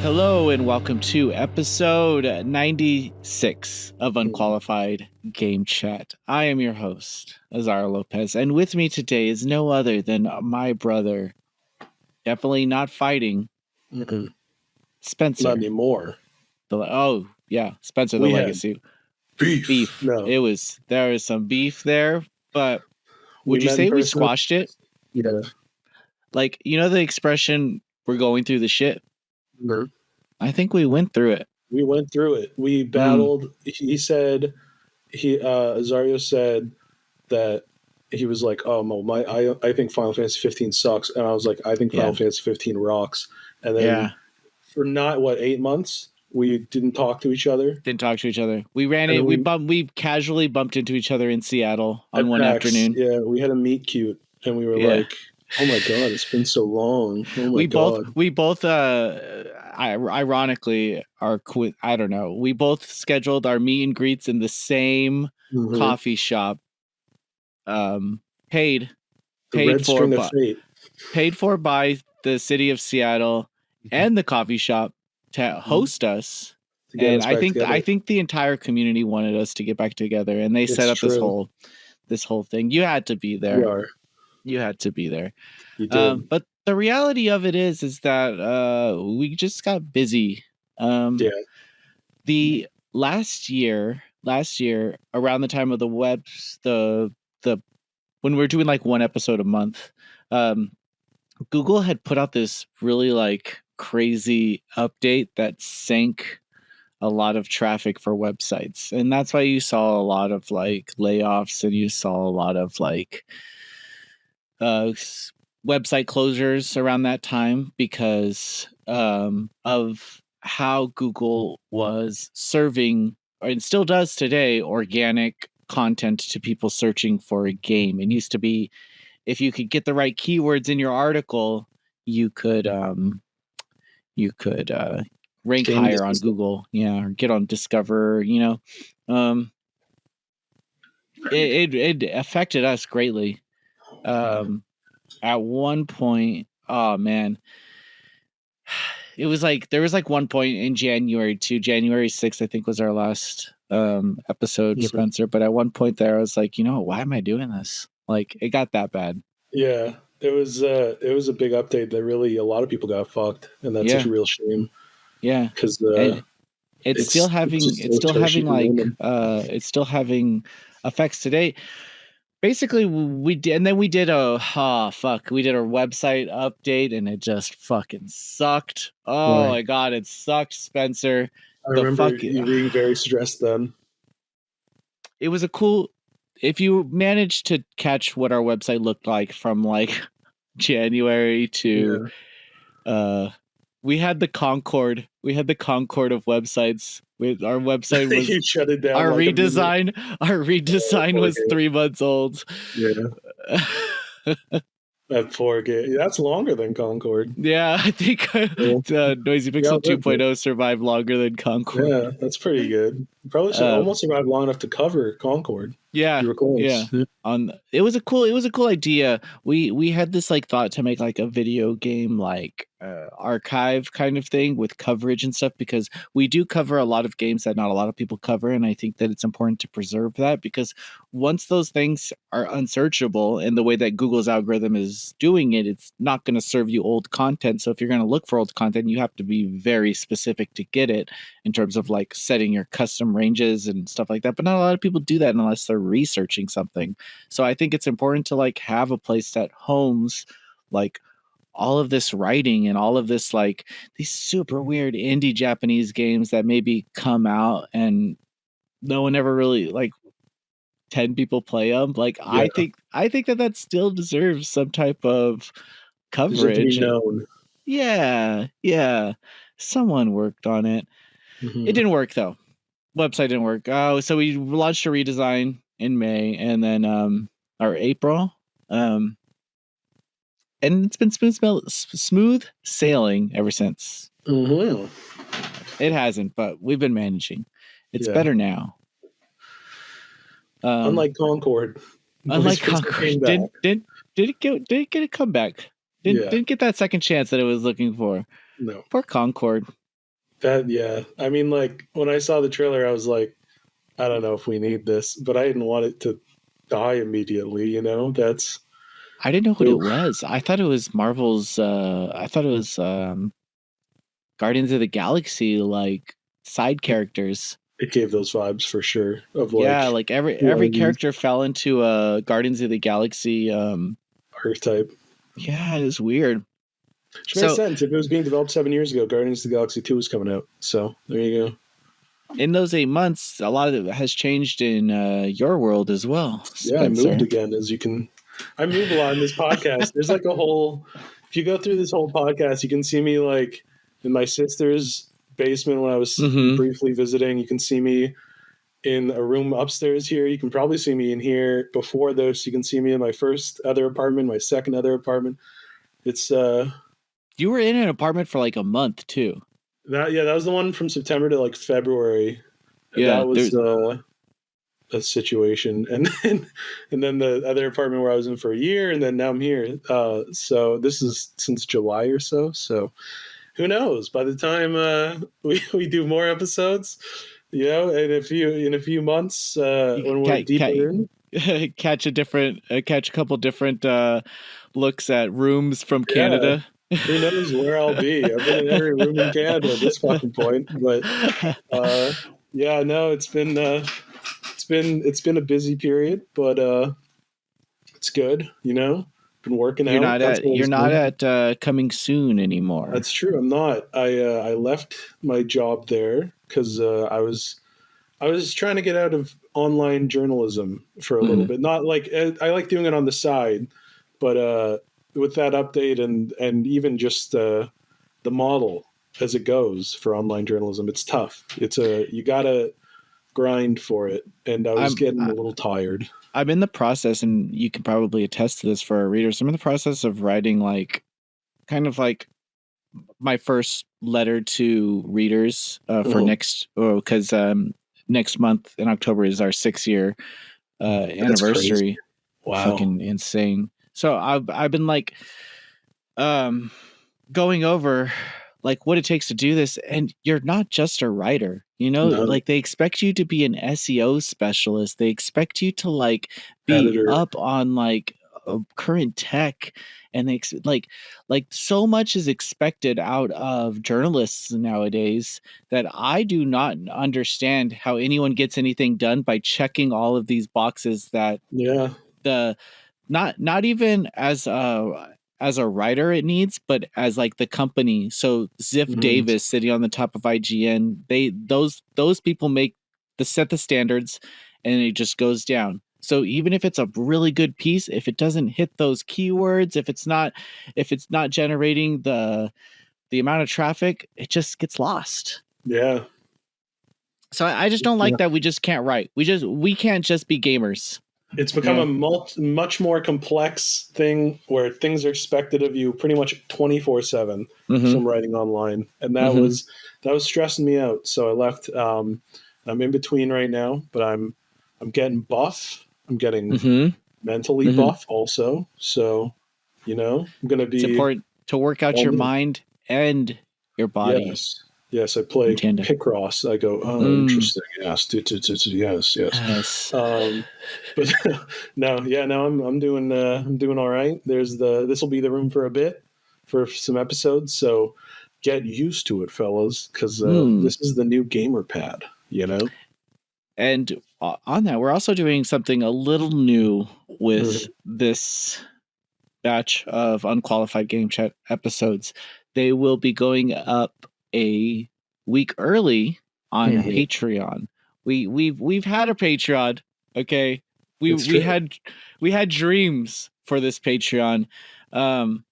Hello and welcome to episode 96 of Unqualified Game Chat. I am your host, Azario Lopez, and with me today is no other than my brother, definitely not fighting, Spencer. Not anymore. Spencer the We had Legacy. Beef. No. There was some beef there, but would We you met say in we person. squashed it? Yeah. Like, you know the expression, we're going through the shit? Mhm. I think we went through it. We went through it. We battled. He said, Azario said that he was like, "Oh, I think Final Fantasy 15 sucks," and I was like, "I think Final Fantasy 15 rocks." And then for not 8 months, we didn't talk to each other. We ran it. We casually bumped into each other in Seattle on one PAX, afternoon. Yeah, we had a meet cute, and we were like, "Oh my god, it's been so long." Oh my god. We both ironically I don't know. We both scheduled our meet and greets in the same coffee shop. Paid for by the city of Seattle and the coffee shop to host us. And I think the entire community wanted us to get back together, and they set up this whole thing. You had to be there. You had to be there. You did. But the reality of it is that we just got busy. The last year around the time of the when we were doing like one episode a month, Google had put out this really like crazy update that sank a lot of traffic for websites, and that's why you saw a lot of like layoffs, and you saw a lot of like website closures around that time because of how Google was serving, and still does today, organic content to people searching for a game. It used to be, if you could get the right keywords in your article, you could rank higher on Google, or get on Discover. It affected us greatly. At one point, oh man, it was like there was like one point in January 6th, I think was our last episode, Spencer. But at one point there, I was like, why am I doing this? Like, it got that bad. Yeah, it was a big update that really a lot of people got fucked, and that's a real shame. Yeah, because it's still having effects today. Basically, we did a website update, and it just fucking sucked. Oh my god, it sucked, Spencer. I remember you being very stressed then. It was if you managed to catch what our website looked like from like January to we had the Concord of websites. Our website was you shut it down. Our redesign was 3 months old. Yeah. That poor game. That's longer than Concord. Yeah, I think Noisy Pixel 2.0 survived longer than Concord. Yeah, that's pretty good. Probably almost survived long enough to cover Concord. Yeah, you were close. Yeah. It was a cool idea. We had this like thought to make like a video game like archive kind of thing with coverage and stuff, because we do cover a lot of games that not a lot of people cover, and I think that it's important to preserve that, because once those things are unsearchable, and the way that Google's algorithm is doing it, it's not going to serve you old content. So if you're going to look for old content, you have to be very specific to get it in terms of like setting your custom ranges and stuff like that. But not a lot of people do that unless they're researching something. So I think it's important to like have a place that homes like all of this writing and all of this like these super weird indie Japanese games that maybe come out and no one ever really, like 10 people play them. Like I think that still deserves some type of coverage. Yeah. Someone worked on it. It didn't work though. Website didn't work. So we launched a redesign in May, and then or April. And it's been smooth sailing ever since. It hasn't, but we've been managing. It's better now. Unlike Concord. Didn't get a comeback. Didn't get that second chance that it was looking for. No. Poor Concord. Yeah. I mean, like when I saw the trailer, I was like, I don't know if we need this, but I didn't want it to die immediately. You know, that's I didn't know what it oof. was. I thought it was Marvel's. I thought it was Guardians of the Galaxy, like side It, characters. it gave those vibes for sure of Yeah, like like every one every of these character fell into a Guardians of the Galaxy. archetype. Yeah, it was weird. Which makes So sense. If it was being developed 7 years ago, Guardians of the Galaxy 2 was coming out. So there you go. in those 8 months, a lot of it has changed in your world as well, Yeah, I moved Spencer. again, as you can. I move a lot in this podcast. There's like a whole. If you go through this whole podcast, you can see me like in my sister's basement when I was Mm-hmm. briefly visiting. You can see me in a room upstairs here. You can probably see me in here before this. You can see me in my first other apartment, my second other apartment. It's You were in an apartment for like a month too. that was the one from September to like February. Yeah, That there. was a situation, and then the other apartment where I was in for a year, and then now I'm here. So this is since July or so. So who knows? By the time we do more episodes, you know, in a few months You when we're can deeper in, catch catch a couple different looks at rooms from yeah, Canada. who knows where I'll be? I've been in every room in Canada at this fucking point, but uh, yeah, no, it's been a busy period, but it's good, you know. Been working out. That's You're always not good. at coming soon anymore. That's true. I'm not. I left my job there because I was trying to get out of online journalism for a little Mm. bit. Not like I like doing it on the side, but with that update and even just the model as it goes for online journalism, it's tough. You gotta grind for it, and I was I'm getting a little tired. I'm in the process, and you can probably attest to this for our readers. I'm in the process of writing like kind of like my first letter to readers for Oh, next because next month in October is our 6 year that's crazy. anniversary. Wow. Fucking insane. So I've been like um going over like what it takes to do this, and you're not just a writer, you know, No, like they expect you to be an SEO specialist. They expect you to like be editor. up on like current tech, and like so much is expected out of journalists nowadays that I do not understand how anyone gets anything done by checking all of these boxes that Yeah. the not even as a writer it needs, but as like the company. So Ziff Mhm. Davis sitting on the top of IGN, those people make set the standards, and it just goes down. So even if it's a really good piece, if it doesn't hit those keywords, if it's not generating the amount of traffic, it just gets lost. Yeah. So I just don't Yeah. like that we just can't write. We can't just be gamers. It's You become a know? much more complex thing where things are expected of you pretty much 24/7 Mm-hmm. from writing online, and that Mm-hmm. was that was stressing me out. So I left. I'm in between right now, but I'm getting buff. I'm getting Mm-hmm. mentally Mm-hmm. buff also. So I'm gonna It's be important to work out all your new. mind and your body Yes. Yes, I play in tandem. Picross. I go, oh, Mm. interesting. Yes, yes, yes. Yes. But no, yeah, no, I'm doing all right. This will be the room for a bit for some episodes, so get used to it, fellas, because Mm. this is the new gamer pad. And on that, we're also doing something a little new with Mhm. this batch of Unqualified Game Chat episodes. They will be going up a week early on Mhm. Patreon. We've had a Patreon, okay? We It's we true. had we had dreams for this Patreon. Um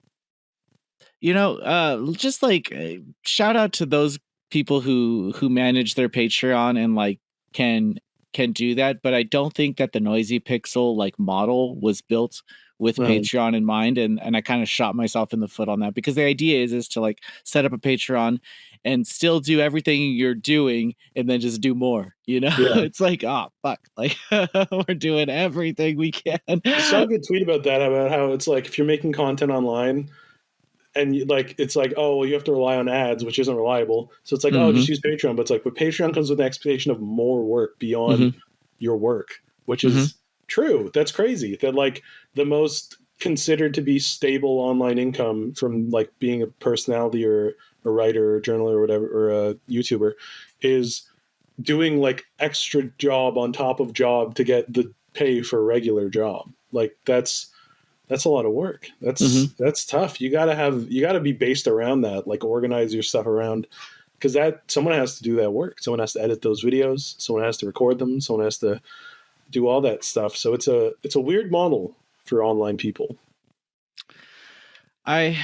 just like shout out to those people who manage their Patreon and like can can do that, but I don't think that the Noisy Pixel like model was built with Um, Patreon in mind, and I kind of shot myself in the foot on that, because the idea is to like set up a Patreon and still do everything you're doing and then just do more, you know? yeah, It's like, oh fuck, like we're doing everything we can. I saw a good tweet about that about how it's like if you're making content online, and like it's like, oh well, you have to rely on ads, which isn't reliable. So it's like, oh, Mm-hmm. just use Patreon. But it's like, but Patreon comes with an expectation of more work beyond Mm-hmm. your work, which Mm-hmm. is true. That's crazy. That like the most considered to be stable online income from like being a personality or a writer or a journaler or whatever or a YouTuber is doing like extra job on top of job to get the pay for a regular job. Like that's a lot of work. Mm-hmm. That's tough. You gotta be based around that, like organize your stuff around because that someone has to do that work. Someone has to edit those videos. Someone has to record them. Someone has to do all that stuff. So it's a weird model for online people. I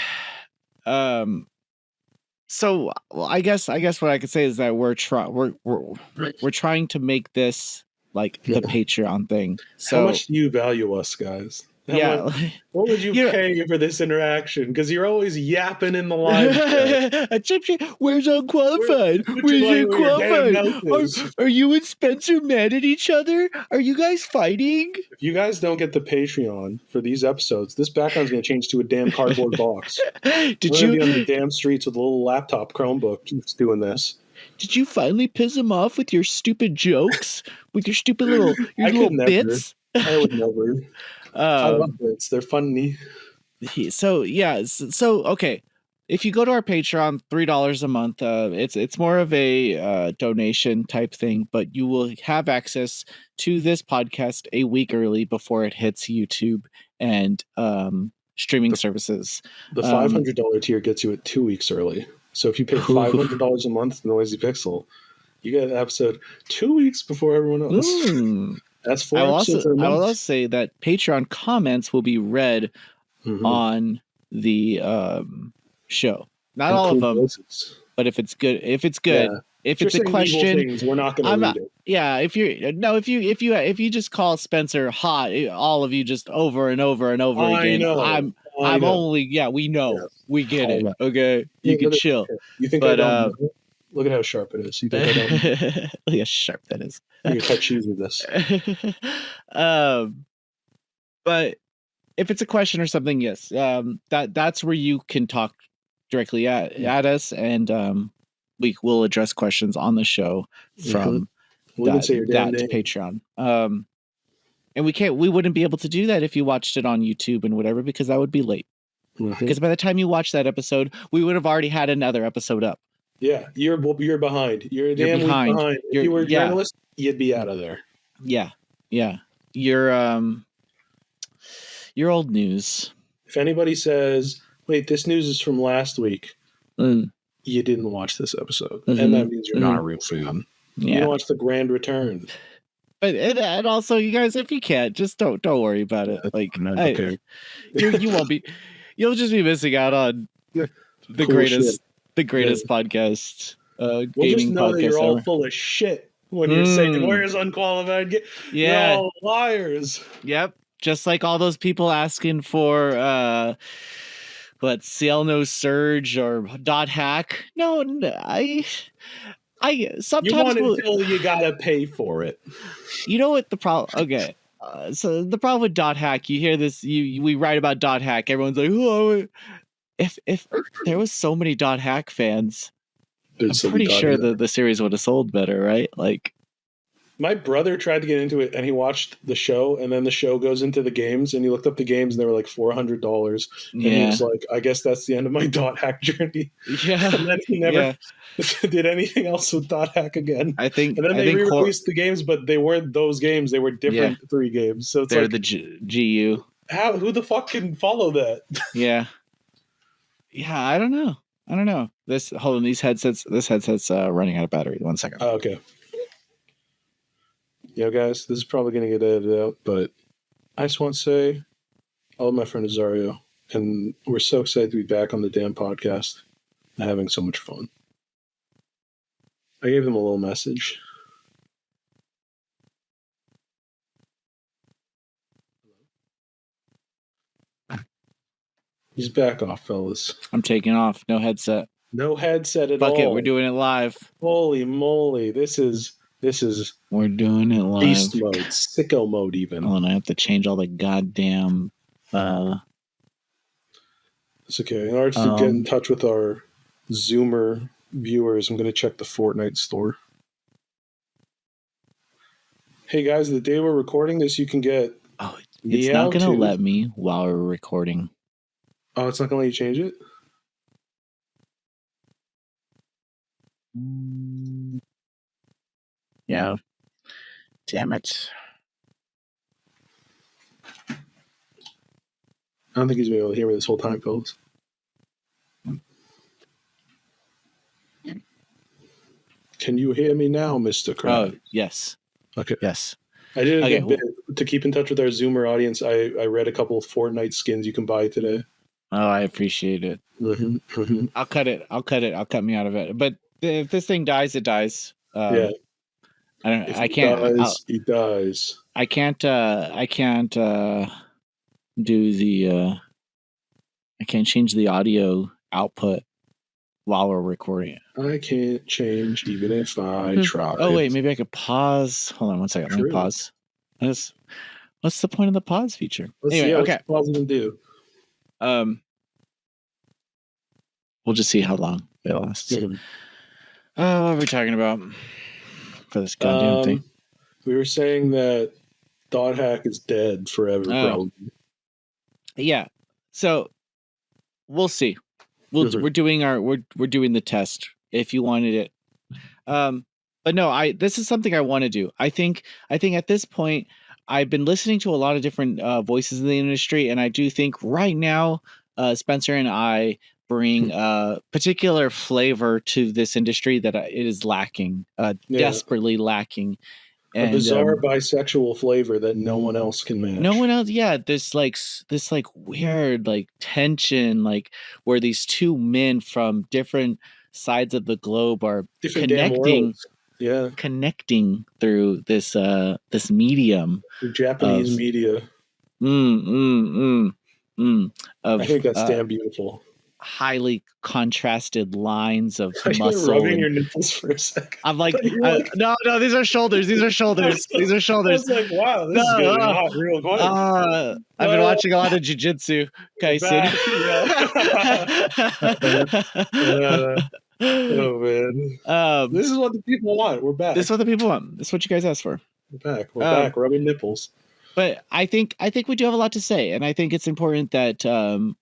so well, I guess what I could say is that we're trying to make this like the Patreon thing. How So much do you value us, guys? How much? yeah, What would you you know, pay for this interaction? Because you're always yapping in the live chat. a chip shit. Where's Unqualified? Put your Where's money where your damn Unqualified? mouth is. Are you and Spencer mad at each other? Are you guys fighting? If you guys don't get the Patreon for these episodes, this background's going to change to a damn cardboard box. Did We're going to you be on the damn streets with a little laptop Chromebook just doing this. did you finally piss him off with your stupid jokes? With your stupid little I could never. bits? I would never. I love bits. They're funny. So yeah, so okay. If you go to our Patreon, $3 a month, it's more of a donation type thing, but you will have access to this podcast a week early before it hits YouTube and streaming services. The $500 tier gets you it 2 weeks early. So if you pay $500 a month to Noisy Pixel, you get an episode 2 weeks before everyone else. That's 4 episodes a month. I will also say that Patreon comments will be read on the show. Not all of them, but if it's good, if it's a question, things, we're not going to read it. Yeah, if you just call Spencer hot, all of you just over and over and over again. I'm only we know. Yeah. We get it. Okay. You can chill. You think I don't know? Look at how sharp it is. You think I don't know? Look how sharp that is. You can cut cheese with this. But if it's a question or something, yes, that's where you can talk directly at us, and we will address questions on the show from that Patreon. And we wouldn't be able to do that if you watched it on YouTube and whatever, because that would be late. Because by the time you watch that episode, we would have already had another episode up. Yeah, you're behind. You're damn behind. If you were a journalist, you'd be out of there. Yeah. You're old news. If anybody says, "Wait, this news is from last week," you didn't watch this episode, and that means you're not a real fan. Yeah. You didn't watch The Grand Return. But and also, you guys, if you can't, just don't worry about it. Like, you won't be. You'll just be missing out on the greatest podcast. We'll just know that you're all full of shit when you're saying, "Where's Unqualified Game?" Yeah, you're all liars. Yep, just like all those people asking for CL No Surge or Dot Hack. No, I sometimes you want it until you gotta pay for it. You know what the problem? Okay. So the problem with Dot Hack, you hear this, we write about Dot Hack, everyone's like, oh, if there was so many Dot Hack fans, I'm pretty sure the series would have sold better, right? Like, my brother tried to get into it and he watched the show, and then the show goes into the games, and he looked up the games and they were like $400. And he was like, I guess that's the end of my Dot Hack journey. Yeah. And then he never did anything else with Dot Hack again. I think. And then they re-released the games, but they weren't those games. They were different 3 games. So it's they're like the GU. Who the fuck can follow that? Yeah. Yeah, I don't know. This headset's running out of battery. 1 second. Oh, okay. Guys, this is probably going to get edited out, but I just want to say I love my friend Azario, and we're so excited to be back on the damn podcast and having so much fun. I gave him a little message. He's back off, fellas. I'm taking off. No headset. No headset at all. Fuck it, we're doing it live. Holy moly, this is we're doing it live. Beast mode, sicko mode even. Oh, and I have to change all the goddamn It's okay. In order to get in touch with our Zoomer viewers, I'm going to check the Fortnite store. Hey guys, the day we're recording this, you can get. Oh, it's not going to let me while we're recording. Oh, it's not going to let you change it? Yeah. Damn it. I don't think he's been able to hear me this whole time, fellas. Can you hear me now, Mr. Krabs? Oh, yes. Okay. Yes. I did a good bit to keep in touch with our Zoomer audience. I read a couple of Fortnite skins you can buy today. Oh, I appreciate it. I'll cut it. I'll cut me out of it. But if this thing dies, it dies. Yeah. I can't. He dies. I can't do the. I can't change the audio output while we're recording it. I can't change even if I try. Oh wait, maybe I could pause. Hold on one second. Let me pause. What's the point of the pause feature? Anyway, okay. What's the pause do? We'll just see how long it lasts. What are we talking about for this goddamn thing? We were saying that Dot Hack is dead forever, probably. Yeah. So we'll see. We're doing the test if you wanted it. But no, this is something I want to do. I think at this point I've been listening to a lot of different voices in the industry, and I do think right now Spencer and I bring a particular flavor to this industry that it is lacking, desperately lacking. And, a bizarre bisexual flavor that no one else can match. No one else, yeah. This weird tension, where these two men from different sides of the globe are connecting through this medium. The Japanese media. I think that's damn beautiful. Highly contrasted lines of muscle. Rubbing your nipples for a second. I'm like, no, these are shoulders. These are shoulders. These are shoulders. I was like, wow, this is getting hot real quick. I've been watching a lot of jiu-jitsu, Kaisen. Oh man. This is what the people want. We're back. This is what the people want. This is what you guys asked for. We're back. We're back. Rubbing nipples. But I think we do have a lot to say, and I think it's important that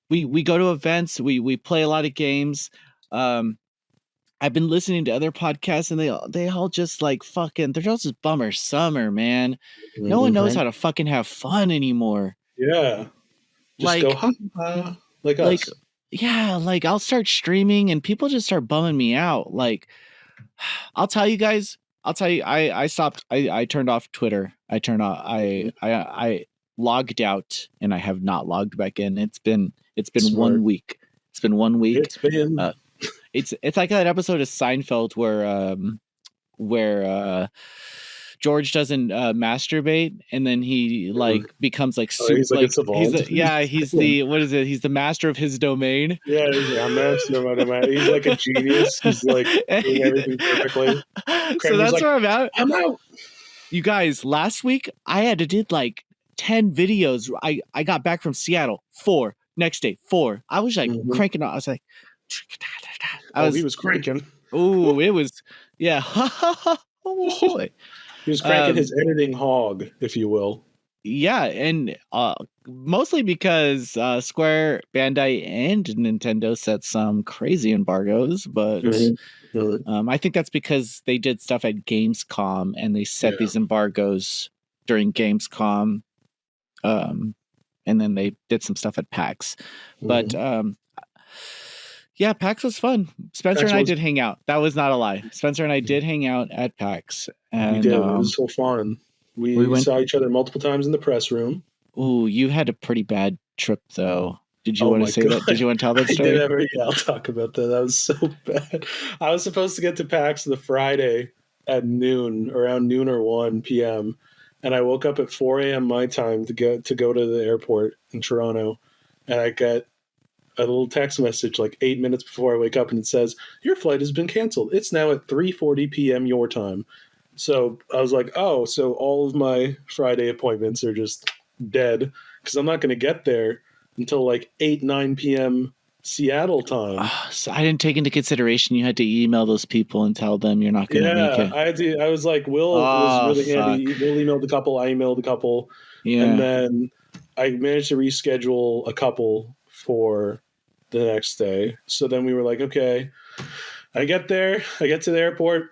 we go to events, we play a lot of games. I've been listening to other podcasts, and they all just fucking, they're all just bummer summer, man. No one knows how to fucking have fun anymore. Yeah, just go like us. Yeah, I'll start streaming, and people just start bumming me out. I'll tell you guys. I stopped. I turned off Twitter. I logged out, and I have not logged back in. It's been Smart. 1 week. It's been 1 week. It's been. It's like that episode of Seinfeld where George doesn't masturbate, and then he becomes super. He's he's the what is it? He's the master of his domain. Yeah, he's like, I'm master of my domain. He's like a genius. He's doing everything perfectly. So that's where I'm at. I'm out. You guys, last week I had to did 10 videos. I got back from Seattle, 4. Next day, 4. I was cranking out. I was like, he was cranking. Ooh, it was, yeah. Oh boy. He was cranking his editing hog, if you will. Yeah, and mostly because Square, Bandai, and Nintendo set some crazy embargoes, but I think that's because they did stuff at Gamescom, and they set these embargoes during Gamescom, and then they did some stuff at PAX. But yeah, PAX was fun. Spencer and I did hang out. That was not a lie. Spencer and I did hang out at PAX. And, we did. It was so fun. We saw each other multiple times in the press room. Ooh, you had a pretty bad trip, though. Did you want to say that? Did you want to tell that story? I'll talk about that. That was so bad. I was supposed to get to PAX the Friday at noon, around noon or 1 p.m., and I woke up at 4 a.m. my time to go to the airport in Toronto, and I got a little text message 8 minutes before I wake up, and it says, your flight has been canceled. It's now at 3:40 p.m. your time. So I was like, oh, so all of my Friday appointments are just dead because I'm not going to get there until 8, 9 p.m. Seattle time. So I didn't take into consideration you had to email those people and tell them you're not going to make Yeah, it. I had to. I was like, Will was Oh, really fuck. handy. Will emailed a couple. I emailed a couple, and Yeah. then I managed to reschedule a couple for the next day. So then we were like, okay, I get there. I get to the airport.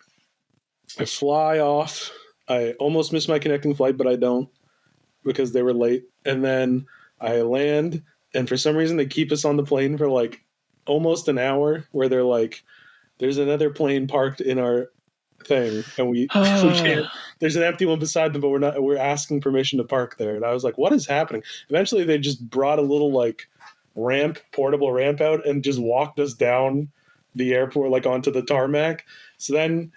I fly off. I almost missed my connecting flight, but I don't because they were late. And then I land, and for some reason they keep us on the plane for like almost an hour. Where they're like, "There's another plane parked in our thing, and we can't. There's an empty one beside them, but we're asking permission to park there." And I was like, "What is happening?" Eventually, they just brought a little like portable ramp out, and just walked us down the airport, like onto the tarmac. So then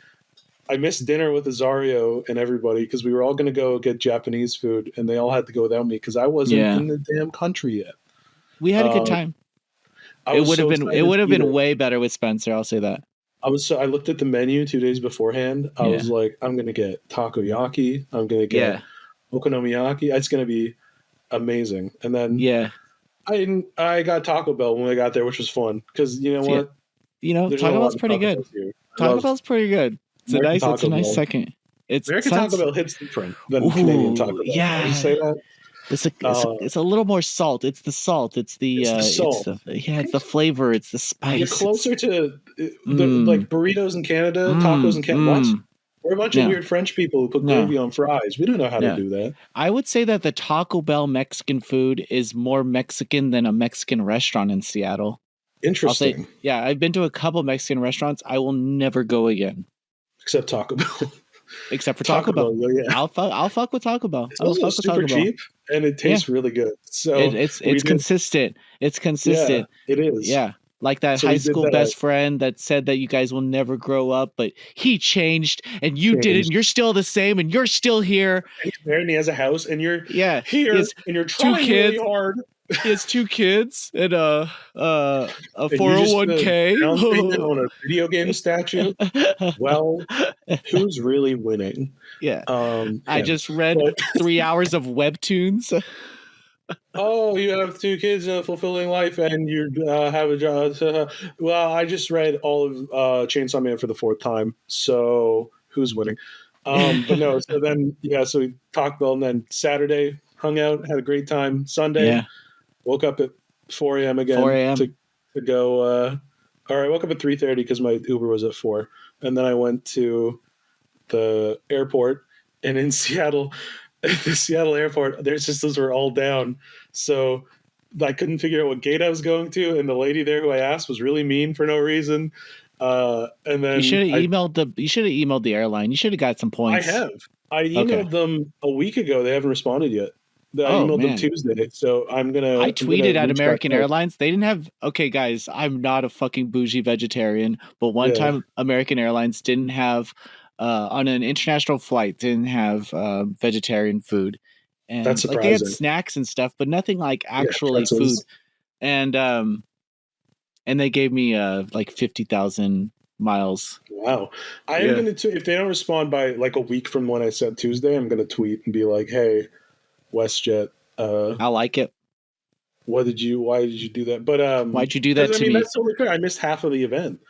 I missed dinner with Azario and everybody because we were all going to go get Japanese food, and they all had to go without me because I wasn't in the damn country yet. We had a good time. I was so excited. It would have been way better with Spencer. I'll say that. I looked at the menu 2 days beforehand. I was like, I'm gonna get takoyaki. I'm gonna get okonomiyaki. It's gonna be amazing. And then I got Taco Bell when I got there, which was fun because you know what? Taco Bell's pretty good. Taco Bell's pretty good. It's a nice second. American Taco Bell hits different than Canadian Taco Bell. Yeah, you say that. It's a little more salt. It's the salt. It's the salt. It's the flavor. It's the spice. You're closer to like burritos in Canada, tacos in Canada. What? We're a bunch of weird French people who put gravy on fries. We don't know how to do that. I would say that the Taco Bell Mexican food is more Mexican than a Mexican restaurant in Seattle. Interesting. I've been to a couple Mexican restaurants. I will never go again. Except Taco Bell. Except for Taco Bell. Yeah. I'll fuck with Taco Bell. It's also super cheap, and it tastes really good. So it's consistent. It's consistent. Yeah, it is. Yeah. Like that high school best friend that said that you guys will never grow up, but he changed and you didn't. You're still the same and you're still here. And he's married and he has a house and you're here and you're trying really hard. He has 2 kids and a 401k on a video game statue. Well, who's really winning? Yeah. I just read 3 hours of webtoons. Oh, you have 2 kids in a fulfilling life and you have a job. Well, I just read all of Chainsaw Man for the 4th time. So who's winning? But no, so then, so we talked about, and then Saturday hung out, had a great time. Sunday, woke up at 4 a.m. again 4 a.m. to go. I woke up at 3:30 because my Uber was at 4. And then I went to the airport, and in Seattle, at the Seattle airport, their systems were all down. So I couldn't figure out what gate I was going to. And the lady there who I asked was really mean for no reason. And then you should have emailed the airline. You should have got some points. I have. I emailed them a week ago. They haven't responded yet. I emailed them Tuesday. So I tweeted at American Airlines. They didn't have. Okay, guys, I'm not a fucking bougie vegetarian, but one time American Airlines didn't have on an international flight didn't have vegetarian food, and that's surprising. Like, they had snacks and stuff, but nothing like actually food. And they gave me like 50,000 miles. Wow. I am going to, if they don't respond by like a week from when I said Tuesday, I'm going to tweet and be like, hey, WestJet. I like it. Why did you do that? But why'd you do that to me? That's totally fair. I missed half of the event.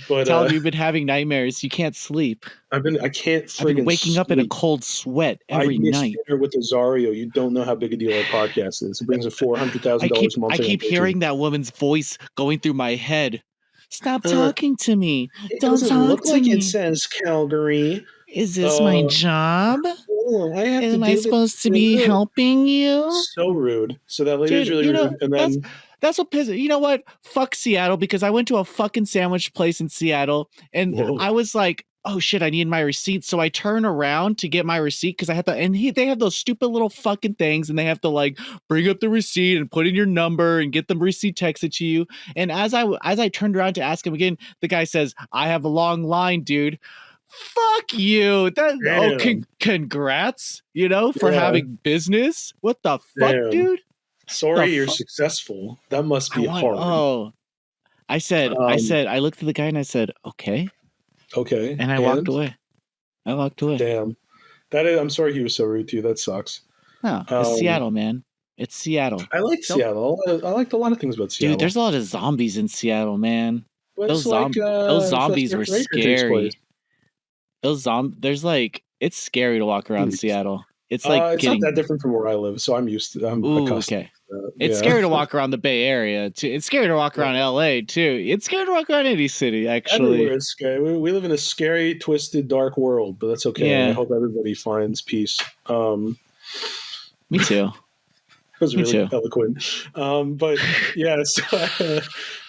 But tell them you've been having nightmares. You can't sleep. I can't I've been waking up in a cold sweat every night. Dinner with Azario. You don't know how big a deal our podcast is. It brings in $400,000 a month. I keep hearing that woman's voice going through my head. Stop talking to me. Don't talk look to like me. It says Calgary. Is this my job? Am I supposed to be helping you? So rude. So that lady's really rude. And then that's what pisses. You know what? Fuck Seattle, because I went to a fucking sandwich place in Seattle and I was like, oh shit, I need my receipt. So I turn around to get my receipt because I have to, and they have those stupid little fucking things and they have to like bring up the receipt and put in your number and get the receipt texted to you. And as I turned around to ask him again, the guy says, I have a long line, dude. Fuck you. Congrats, for having business. What the fuck, dude? Sorry, you're successful. That must be hard. Oh, I I looked at the guy and I said, okay. Okay. And I walked away. Damn. I'm sorry he was so rude to you. That sucks. No, it's Seattle, man. It's Seattle. I like Don't, Seattle. I liked a lot of things about dude. Seattle. There's a lot of zombies in Seattle, man. But it's Those like those Fast zombies were Racer takes place. scary. There's like it's scary to walk around Seattle. It's like It's not getting that different from where I live, so I'm accustomed okay. to that. It's Yeah. scary to walk around the Bay Area too. It's scary to walk around LA too. It's scary to walk around any city, Everywhere actually. is scary. We live in a scary, twisted, dark world, but that's okay. I Yeah, hope everybody finds peace. me too. That was Me really too. eloquent. But yeah, so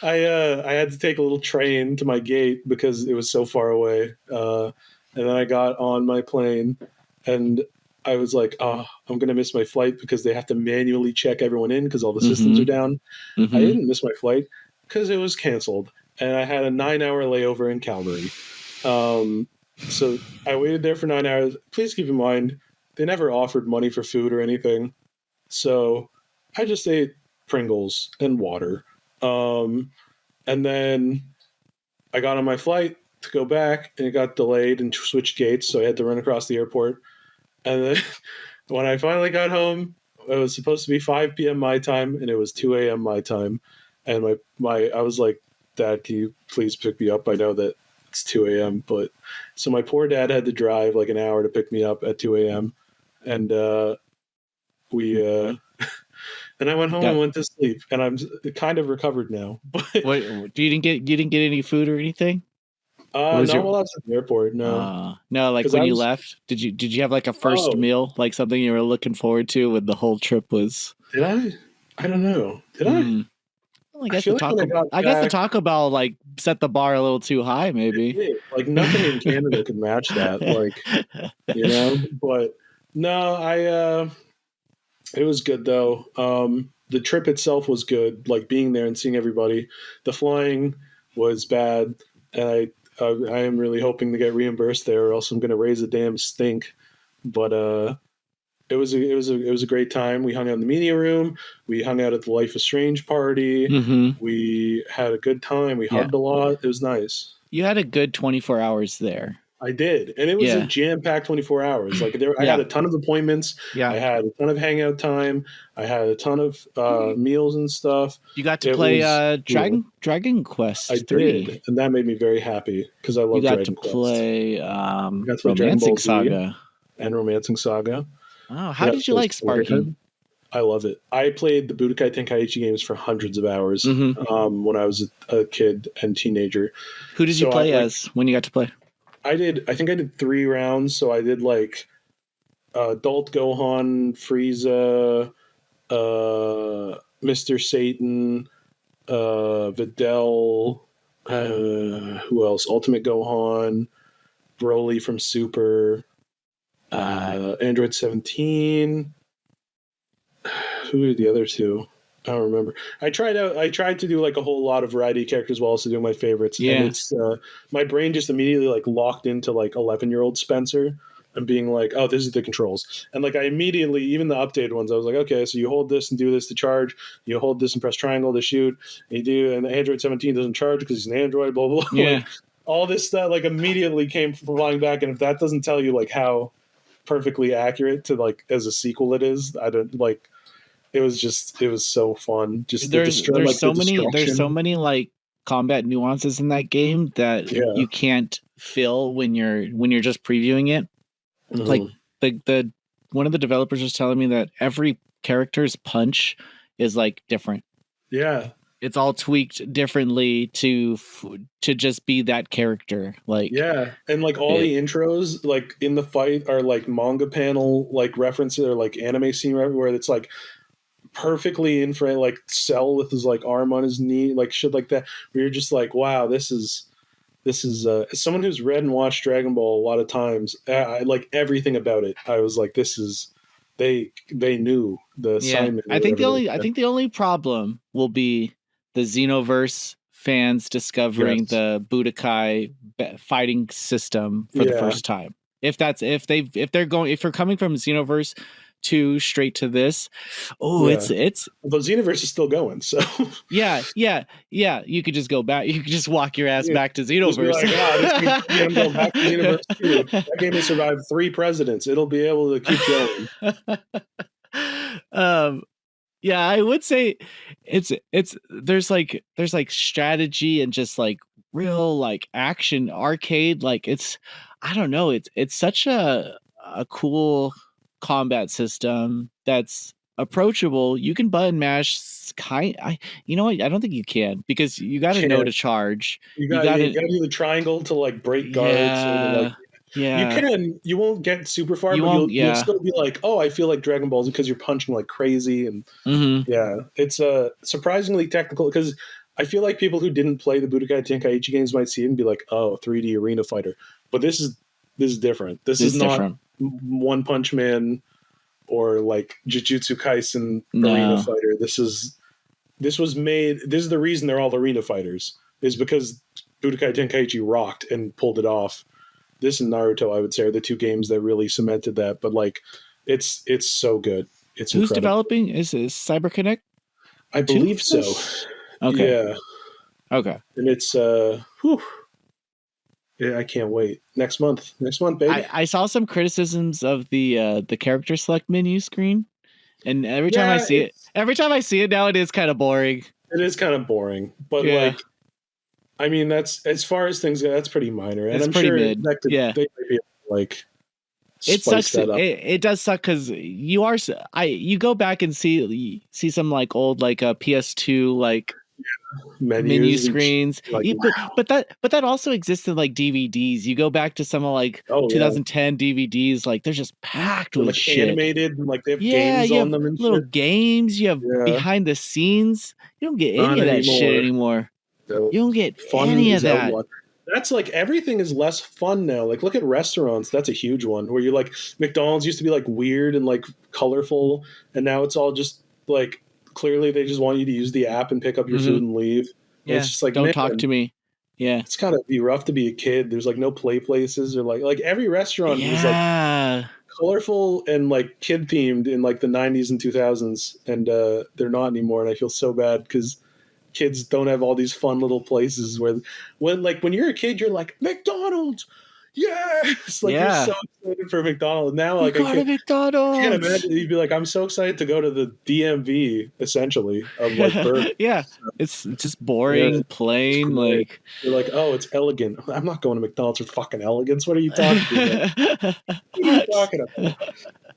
I had to take a little train to my gate because it was so far away. And then I got on my plane, and I was like, "Oh, I'm gonna miss my flight because they have to manually check everyone in because all the systems are Mm-hmm. down." I Mm-hmm. didn't miss my flight because it was canceled, and I had a 9-hour layover in Calgary. So I waited there for 9 hours. Please keep in mind, they never offered money for food or anything. So I just ate Pringles and water. And then I got on my flight to go back, and it got delayed and switched gates. So I had to run across the airport. And then when I finally got home, it was supposed to be 5 p.m. my time, and it was 2 a.m. my time. And I was like, "Dad, can you please pick me up? I know that it's 2 a.m." But so my poor dad had to drive like an hour to pick me up at 2 a.m. And we and I went home Got and went to sleep, and I'm kind of recovered now. But what? You didn't get any food or anything? Or was not your while I was at the airport, no, no, like because when I you was. left, did you have like a first Oh, meal, like something you were looking forward to when the whole trip was? did I? I don't know. Did I? Hmm. Well, I feel like when I got I guess the back, Taco Bell like set the bar a little too high, it maybe. did. Like nothing in Canada could match that. Like but no, I. It was good though. The trip itself was good. Like being there and seeing everybody. The flying was bad, and I am really hoping to get reimbursed there, or else I'm going to raise a damn stink. But it was a great time. We hung out in the media room. We hung out at the Life is Strange party. Mm-hmm. We had a good time. We Yeah, hugged a lot. It was nice. you had a good 24 hours there. I did, and it was a Yeah, jam-packed 24 hours. Like I had yeah, a ton of appointments. I yeah. had a ton of hangout time. I had a ton of meals and stuff. You got to It play was cool. Dragon I Quest 3. did, and that made me very happy because I You love got to Dragon Quest. play I got to play Dragon Romancing Ball Z Saga. and Romancing Saga. Oh, I how got to did you play like Sparking? Swordhead. I love it. I played the Budokai Tenkaichi games for hundreds of hours Mm-hmm. when I was a kid and teenager. Who did you So I play like as when you got to play? I did. I think I did 3 rounds. So I did like Adult Gohan, Frieza, Mr. Satan, Videl. Who else? Ultimate Gohan, Broly from Super, Android 17. Who are the other two? I don't remember. I tried to do like a whole lot of variety of characters while also doing my favorites, and Yeah. it's my brain just immediately like locked into like 11-year-old Spencer and being like, oh, this is the controls, and like I immediately, even the updated ones, I was like, okay, so you hold this and do this to charge, you hold this and press triangle to shoot, and you do, and the Android 17 doesn't charge because he's an Android, blah blah blah. Yeah. Like all this stuff like immediately came flying back, and if that doesn't tell you like how perfectly accurate to like as a sequel it is, I don't like it was so fun. Just the There's so destruction. many like combat nuances in that game that Yeah. you can't feel when you're just previewing it. Like Mhm. the one of the developers was telling me that every character's punch is like different. Yeah. It's all tweaked differently to just be that character. Like Yeah. And like all it, the intros like in the fight are like manga panel like references or like anime scene where it's like perfectly in frame like Cell with his like arm on his knee, like shit like that. Where you're just like, wow, this is as someone who's read and watched Dragon Ball a lot of times, I like everything about it. I was like, this is they knew the yeah. assignment or whatever they I said. think the only problem will be the Xenoverse fans discovering Yes. the Budokai fighting system for the Yeah. first time. If they're going if you're coming from Xenoverse 2 straight to this, oh, Yeah. it's The Xenoverse is still going, so yeah, you could just go back. You could just walk your ass yeah. back to Just be Xenoverse. like, wow, this game going back to Xenoverse 2. That game has survived 3 presidents. It'll be able to keep going. um Yeah, I would say it's there's like strategy and just like real like action arcade. Like it's I don't know, it's such a cool combat system that's approachable. You can button mash you know what? I don't think you can because you got to know to Can't. charge. You You got got you to got to do the triangle to like break guards or like yeah. you Yeah. can you won't get super far, You but won't you'll yeah. still be like, oh, I feel like Dragon Balls because you're punching like crazy and Mhm. yeah, it's surprisingly technical because I feel like people who didn't play the Budokai Tenkaichi games might see it and be like, oh, 3D arena fighter, but this is different. This is It's not different. One Punch Man or like Jujutsu Kaisen arena No. fighter. This is the reason they're all arena fighters is because Budokai Tenkaichi rocked and pulled it off. This and Naruto, I would say, are the two games that really cemented that. But like, it's so good. It's Who's incredible. developing? Is CyberConnect I 2 believe for so. this? Okay. Yeah, Okay. and it's whew, yeah, I can't wait. Next month. Next month, baby. I saw some criticisms of the character select menu screen, and Yeah, every time I see it now, it is kind of boring. it is kind of boring, but Yeah, like, I mean, that's as far as things go. That's pretty minor, and it's I'm pretty sure mid. that Yeah, they might be able to, like it spice sucks. that up. It does suck because you go back and see some like old like PS2 like menu Menus and screens. like, But that also existed like DVDs. You go back to some of like oh yeah, 2010 DVDs, like they're just packed they're with like shit. animated, and like they have Yeah, games you on have them and little shit. games, you have Yeah, behind the scenes. You don't get any not of that shit anymore. anymore. So You don't get fun any of is that. outlawed. That's like everything is less fun now. Like look at restaurants. That's a huge one where you're like McDonald's used to be like weird and like colorful, and now it's all just like clearly they just want you to use the app and pick up your Hmm. food and leave. And it's Yeah, just like, don't man, talk to me. Yeah. it's gotta be rough to be a kid. There's like no play places or like every restaurant was like Yeah. colorful and like kid themed in like the 90s and 2000s, and they're not anymore. And I feel so bad because kids don't have all these fun little places where when you're a kid you're like McDonald's, yeah, it's like you're Yeah. so excited for McDonald's now. We Like I go to can't McDonald's. imagine you'd be like, I'm so excited to go to the DMV essentially of like birth. Yeah. It's just Yeah, boring, it's plain, great. like You're like, oh, it's elegant. I'm not going to McDonald's for fucking elegance. What are you talking about? What are you talking about?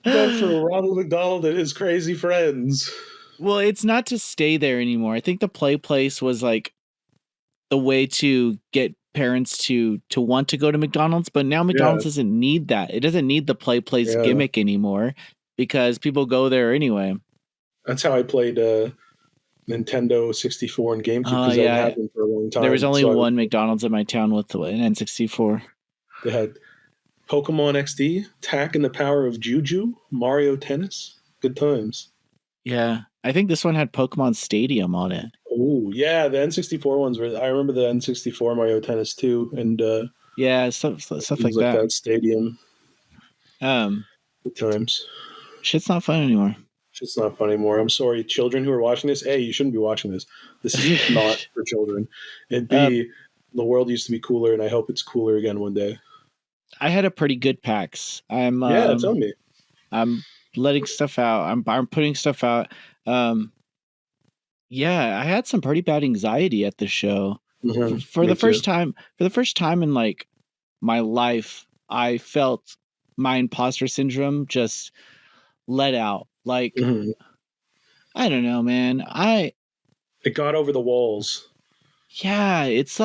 I'm going for Ronald McDonald and his crazy friends. Well, it's not to stay there anymore. I think the play place was like the way to get parents to want to go to McDonald's, but now Yeah, McDonald's doesn't need that. It doesn't need the play place yeah. gimmick anymore because people go there anyway. That's how I played Nintendo 64 and GameCube Oh because I didn't have yeah, them for a long there was time. only So one McDonald's in my town with an N64. they had Pokemon XD, Tack and the Power of Juju, Mario Tennis. Good times. Yeah, I think this one had Pokemon Stadium on it. Oh yeah, the N64 ones were. I remember the N64 Mario Tennis too, and Yeah, stuff things like like that. that. Stadium. Um, Good times. shit's not fun anymore. It's not fun anymore. I'm sorry, children who are watching this. A, you shouldn't be watching this. This is not for children. And um, B, the world used to be cooler, and I hope it's cooler again one day. I had a pretty good PAX. Yeah, tell me. I'm letting stuff out. I'm putting stuff out. Um, yeah, I had some pretty bad anxiety at the show. For Me the too. first time, in like my life, I felt my imposter syndrome just let out. Like, Mhm. I don't know, man. It got over the walls. Yeah, it's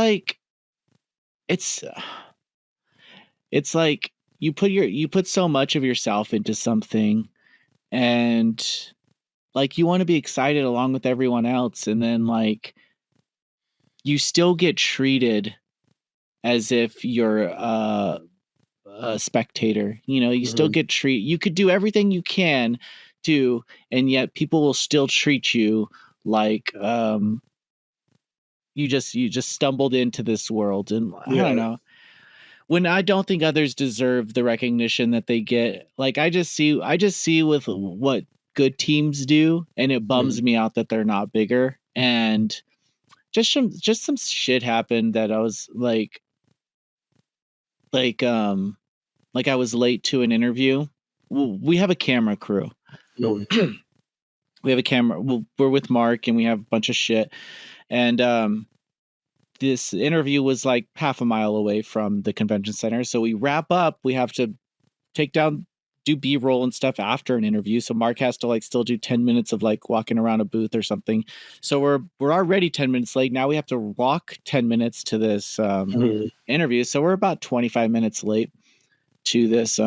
it's like you put so much of yourself into something and like you want to be excited along with everyone else and then like you still get treated as if you're a spectator. You know, you still Hmm. get you could do everything you can do and yet people will still treat you like you just stumbled into this world and I don't Yeah. know. When I don't think others deserve the recognition that they get. Like I just see with what good teams do and it Mhm. bums me out that they're not bigger and just some shit happened that I was like um like I was late to an interview. We have a camera crew. Mhm. We have a camera. We're with Mark and we have a bunch of shit. And this interview was like half a mile away from the convention center. So we wrap up. We have to take down, do B-roll and stuff after an interview. So Mark has to like still do 10 minutes of like walking around a booth or something. So we're already 10 minutes late. Now we have to walk 10 minutes to this interview. So we're about 25 minutes late to this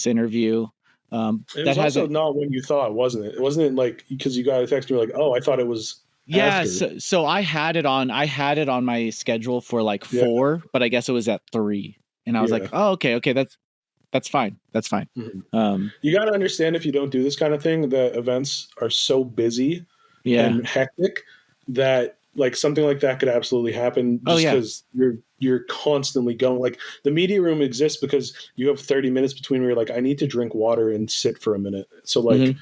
interview. It That was also hasn't. not when you thought, wasn't it? It wasn't like because you got a text and you're like, oh, I thought it was Yeah, after. so I had it on my schedule for like Yeah. 4, but I guess it was at 3. And I was like, "Oh, okay, that's fine. That's fine." You got to understand, if you don't do this kind of thing, the events are so busy Yeah. and hectic that like something like that could absolutely happen just because you're constantly going. Like the media room exists because you have 30 minutes between where you're like, I need to drink water and sit for a minute. So like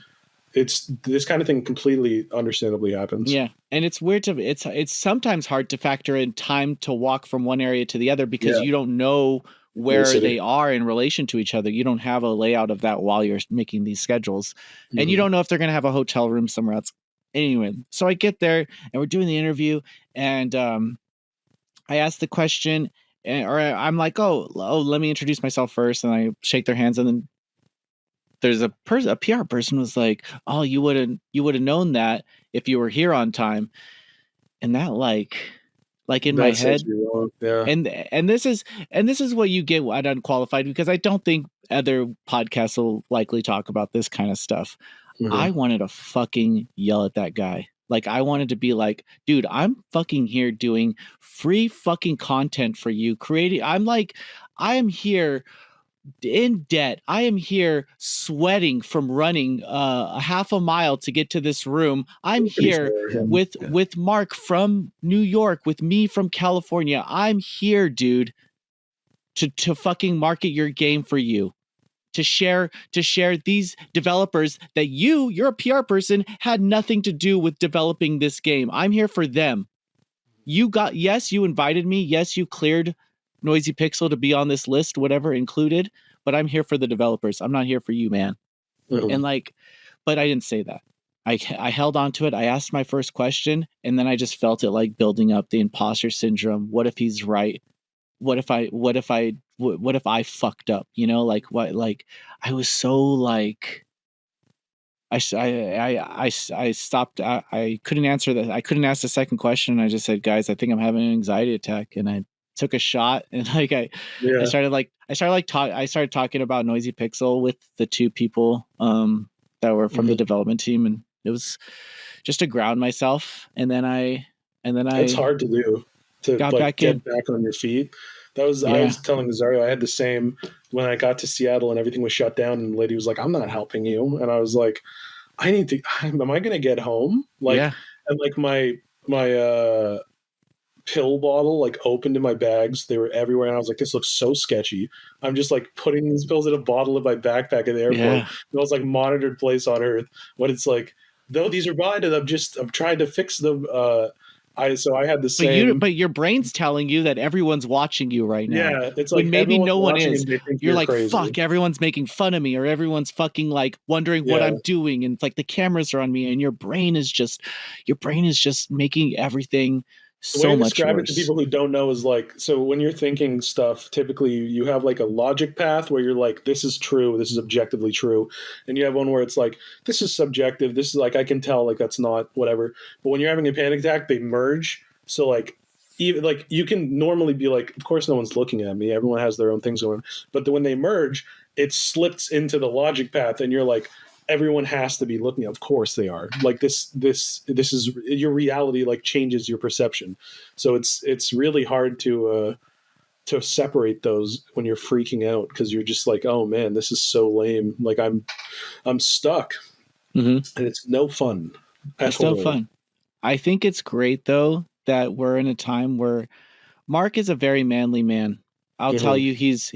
it's this kind of thing completely understandably happens. Yeah. And it's weird to it's sometimes hard to factor in time to walk from one area to the other because you don't know where they are in relation to each other. You don't have a layout of that while you're making these schedules. And you don't know if they're going to have a hotel room somewhere else. Anyway, so I get there and we're doing the interview and I asked the question or I'm like, oh, let me introduce myself first. And I shake their hands and then there's a PR person was like, oh, you would have known that if you were here on time. And that like in my head. Yeah. And this is what you get at Unqualified, because I don't think other podcasts will likely talk about this kind of stuff. I wanted to fucking yell at that guy. Like I wanted to be like, dude, I'm fucking here doing free fucking content for you. I am here in debt. I am here sweating from running a half a mile to get to this room. I'm here with Mark from New York, with me from California. I'm here, dude, to fucking market your game for you. To share these developers that you're a PR person, had nothing to do with developing this game. I'm here for them. You invited me. Yes, you cleared Noisy Pixel to be on this list, whatever included, but I'm here for the developers. I'm not here for you, man. And like, but I didn't say that. I held on to it. I asked my first question and then I just felt it like building up, the imposter syndrome. What if he's right? What if I fucked up? You know, like what, like I was so like, I stopped. I couldn't answer that. I couldn't ask the second question. I just said, guys, I think I'm having an anxiety attack. And I took a shot and like, I started talking about Noisy Pixel with the two people, that were from the development team. And it was just to ground myself. And then it's hard to do, to got like get back on your feet. I was telling Azario, I had the same when I got to Seattle and everything was shut down and the lady was like, I'm not helping you. And I was like, am I going to get home? Like, and like my pill bottle like opened in my bags. They were everywhere. And I was like, this looks so sketchy. I'm just like putting these pills in a bottle in my backpack at the airport. Yeah. The most like monitored place on earth. But it's like, though these are mine and I'm trying to fix them. I had the same. But your brain's telling you that everyone's watching you right now. Yeah, it's like when maybe no one is. You're like, crazy. fuck, everyone's making fun of me, or everyone's fucking like wondering what I'm doing, and it's like the cameras are on me, and your brain is just making everything so much worse. The way to describe it to people who don't know is like, so when you're thinking stuff, typically you have like a logic path where you're like, this is true, this is objectively true. And you have one where it's like, this is subjective, this is like, I can tell like that's not whatever. But when you're having a panic attack, they merge. So like, even like you can normally be like, of course no one's looking at me, everyone has their own things going. But when they merge, it slips into the logic path and you're like, everyone has to be looking. Of course they are. Like this is your reality, like changes your perception. So it's really hard to separate those when you're freaking out, because you're just like, oh man, this is so lame. Like I'm stuck, and it's no fun. It's no fun. I think it's great though that we're in a time where Mark is a very manly man. I'll tell you, he's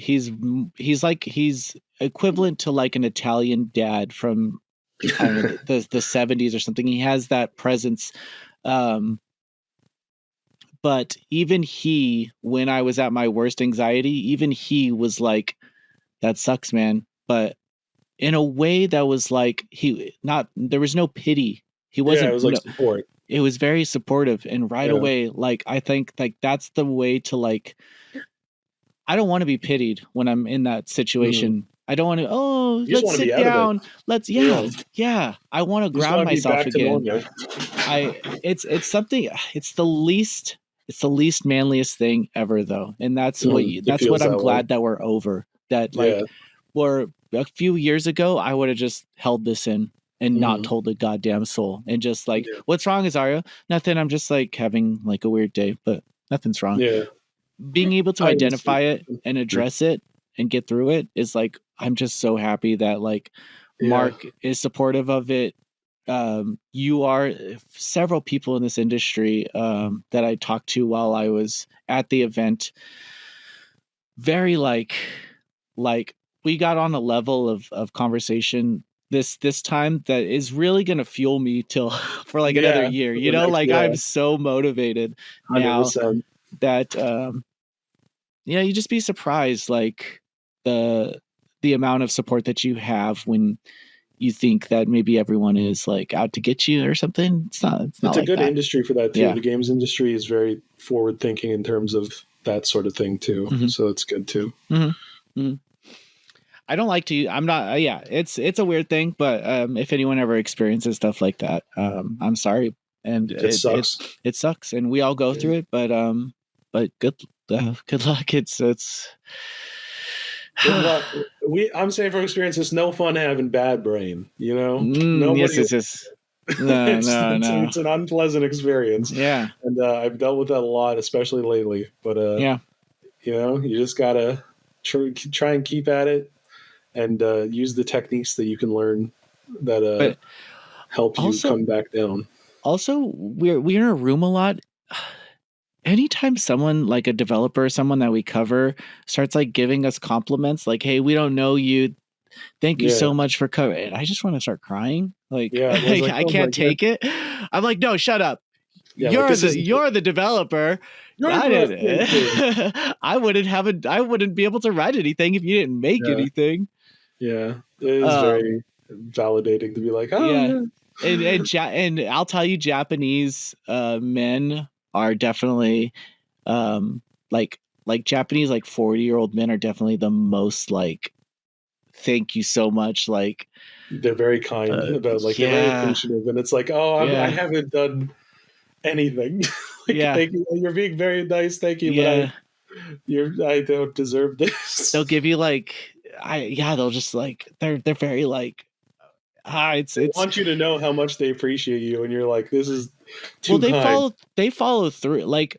equivalent to like an Italian dad from the 70s or something. He has that presence. But even he, when I was at my worst anxiety, even he was like, that sucks, man. But in a way that was like there was no pity. He Yeah, it wasn't was like no, support. it was very supportive, and right Yeah. away, like I think like that's the way to like I don't want to be pitied when I'm in that Mhm. situation. I don't want to, oh, You just let's want to be sit out of it. down. Let's, Yeah. yeah. I want to You just ground want to be myself back to again. normal. It's something, it's the least manliest thing ever though. And It that's what feels I'm that way. glad that we're over. That Yeah. like, where a few years ago, I would have just held this in and not Mhm. told a goddamn soul and just like, Yeah. what's wrong, Azario? Nothing. I'm just like having like a weird day, but nothing's wrong. Yeah. Being able to I understand. identify it and address it and get through it is like I'm just so happy that like Yeah. Mark is supportive of it. You are several people in this industry that I talked to while I was at the event. Very like we got on a level of conversation this time that is really gonna fuel me till for like another Yeah. year. For You the know, next, like yeah. I'm so motivated now 100%. that yeah, you just be surprised like the the amount of support that you have when you think that maybe everyone is like out to get you or something. It's not It's a like good that. industry for that too. Yeah. The games industry is very forward thinking in terms of that sort of thing too. Hmm. So it's good too. Hmm. Hmm. I don't like to I'm not yeah, it's a weird thing, but if anyone ever experiences stuff like that, I'm sorry. And It sucks. it sucks and we all go Yeah. through it, but good luck. It's Good luck. I'm saying from experience, it's no fun having bad brain. You know, yes, nobody. it's just no, no, no. It's an unpleasant experience, Yeah. and I've dealt with that a lot, especially lately. But Yeah. you know, you just gotta try and keep at it, and use the techniques that you can learn that But help you also come back down. we're in a room a lot. Anytime someone like a developer, someone that we cover starts like giving us compliments, like, hey, we don't know you. Thank you Yeah, so much for covering. I just want to start crying. Like yeah. I was like, I oh my can't god. take it. I'm like, no, shut up. Yeah, like this isn't. You're the developer. You're I breathtaking. didn't I wouldn't be able to write anything if you didn't make Yeah, anything. yeah. It is Um very validating to be like, oh yeah. yeah. And I'll tell you, Japanese men are definitely um like Japanese like 40-year-old men are definitely the most like thank you so much like They're very kind about, like, they're very yeah, appreciative, and it's like, oh, I yeah, haven't done anything. Like, yeah, thank you, you're being very nice, thank you, but yeah. I don't deserve this. They'll give you like they'll just like they're very like They it's want you to know how much they appreciate you, and you're like, this is well too kind. they follow through like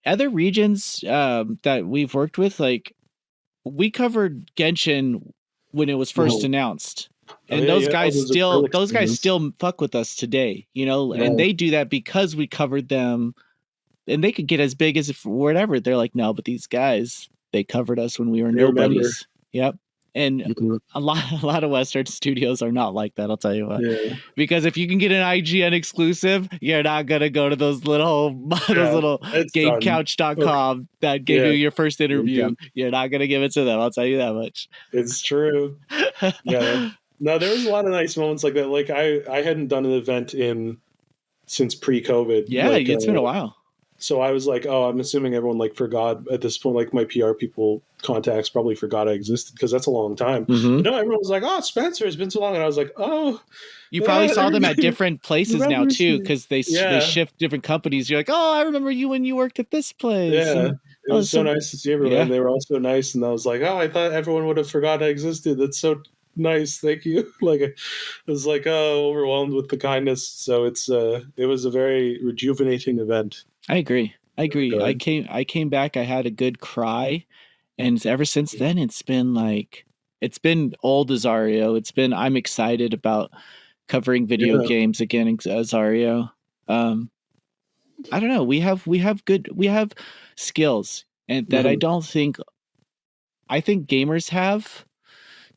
other regions that we've worked with like we covered Genshin when it was first Mhm. announced. Oh And yeah, yeah. Oh, those early those guys experiments. still fuck with us today, you know, and Yeah, they do that because we covered them and they could get as big as if whatever. They're like, no, but these guys, they covered us when we were they remember. nobodies. Yep. And Mhm. a lot of Western studios are not like that, I'll tell you what. Yeah, Because if you can get an IGN exclusive, you're not gonna go to those little those yeah. little It's done. Okay. gamecouch.com that gave you Yeah, your first yeah. interview. You're not gonna give it to them, I'll tell you that much. It's true. Yeah. No, there was a lot of nice moments like that. Like, I hadn't done an event in since pre-COVID. Yeah, Like, it's been a while. so I was like, oh, I'm assuming everyone like forgot at this point. Like, my PR people contacts probably forgot I existed because that's a long time. Hmm. But no, everyone was like, oh, Spencer, it's been so long, and I was like, oh, You probably saw them at everybody different places now remembers too, me. because they Yeah, shift different companies. You're like, oh, I remember you when you worked at this place, yeah. and It oh, was so so nice to see everyone, yeah, and they were all so nice. And I was like, oh, I thought everyone would have forgot I existed. That's so nice. Thank you. Like, I was like, oh, overwhelmed with the kindness. So it was a very rejuvenating event. I agree. I agree. Good. I came back. I had a good cry, and ever since then, it's been old Azario. It's been I'm excited about covering video Yeah. games again, Azario. Um, I don't know. We have skills, and that Mhm. I think gamers have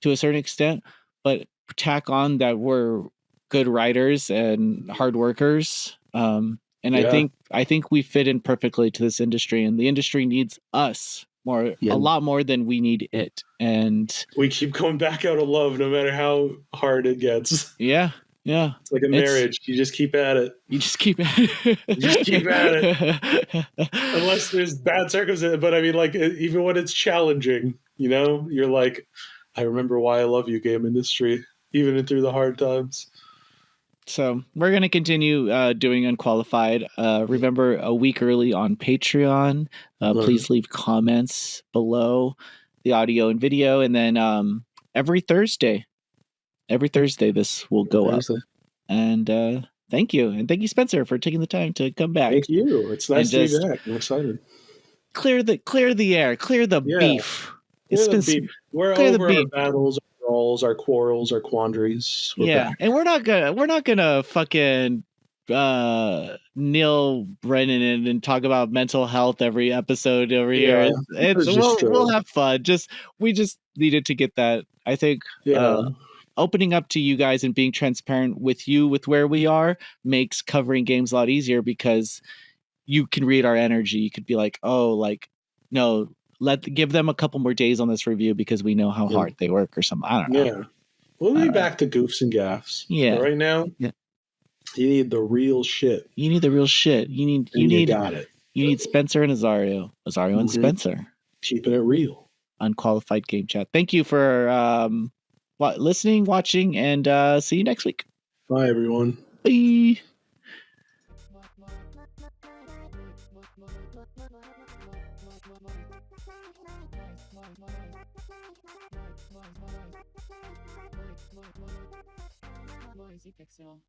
to a certain extent, but tack on that we're good writers and hard workers. And Yeah. I think we fit in perfectly to this industry, and the industry needs us. a lot more than we need it. And we keep going back out of love no matter how hard it gets. Yeah. It's like a marriage. You just keep at it. You just keep at it. You just keep at it. Unless there's bad circumstances. But I mean, like, even when it's challenging, you know, you're like, I remember why I love you, game industry, even through the hard times. So we're going to continue doing Unqualified. Remember, a week early on Patreon. Please leave comments below the audio and video. And then every Thursday this will go up. And thank you. And thank you, Spencer, for taking the time to come back. Thank you. It's nice to be back. I'm excited. Clear the air. Clear the beef. We're over our battles, our brawls, our quarrels, our quandaries. We're back. And we're not gonna fucking Neil Brennan and talk about mental health every episode over here. We'll have fun. We just needed to get that. I think opening up to you guys and being transparent with where we are makes covering games a lot easier, because you can read our energy. You could be like, oh, like, no, give them a couple more days on this review because we know how hard they work or something. I don't know. Yeah. We'll be back to goofs and gaffs. Yeah. But right now, you need the real shit. You need got it. You need Spencer and Azario. Azario and Spencer. Keeping it real. Unqualified Game Chat. Thank you for listening, watching, and see you next week. Bye, everyone. Bye. Noisy Pixel.